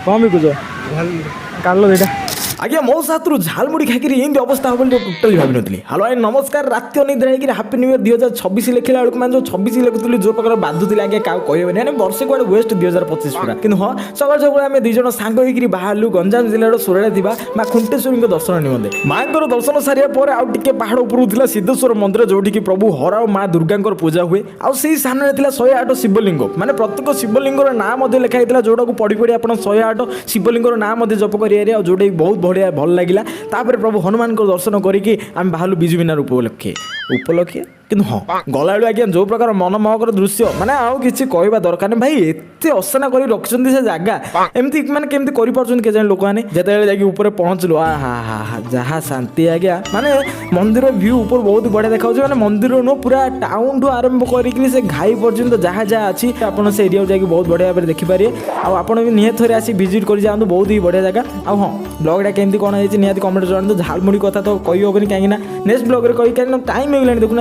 कौन भी कुछ काट लो दुईटा आज्ञा मो सातु झालमुड़ी खाई एमती अवस्था हम टोटाली भाव नी हेलो आई नमस्कार रात अनिद्रा होगी हापी न्यू इयर 2026 लिखला बेलू मैं जो 26 लिखुली जो प्रकार बाधुली आगे क्या कहबे वर्ष कुआड़े वेस्ट 2025 पूरा कि हाँ सकाल सकाल आम दुईज सांग होकर बाहर गंजाम जिलार सोराड़े थी माँ खुंटेश्वरी दर्शन निमंते माँ दर्शन सारे आउे पहाड़ उपरू सिद्धेश्वर मंदिर जोटि प्रभु हर और माँ दुर्गा पूजा हुए आई सामने 108 शिवलिंग माने प्रत्येक शिवलिंगर नाम लिखाई जोटा को पढ़ी पढ़ी आप 108 शिवलिंगर नाम जप करेंगे जोटा बहुत बढ़िया भल लगे तापर प्रभु हनुमान को दर्शन करके आम बाहर बिजु बिना उपलक्षे कि हाँ गला आज्ञा जो प्रकार मनमोहकर दृश्य माने आउ किसी कहवा दरकार नहीं भाई एत असना कर रखिंट से जगह एमती माने केमती कर लोक मैंने जिते ऊपर पहुँचलु हा हा हा जहाँ शांति आज्ञा माने मंदिर व्यू ऊपर बहुत बढ़िया देखा माने मंदिर नु पूरा टाउन ठू आरंभ करके से घाई पर्यंत जहाँ जहाँ अच्छी आपड़ से एरिया जाकि बहुत बढ़िया भाव देखिपारे आप निहत थे आसी विजिट कर जातु बहुत ही बढ़िया जगह हाँ ब्लॉगटा केमती कौन है निहत कमेंट जानते झालमुड़ी कथा तो कही हेनी कहीं नेक्स्ट ब्लॉग कहीं टाइम हो गलानी देखुना।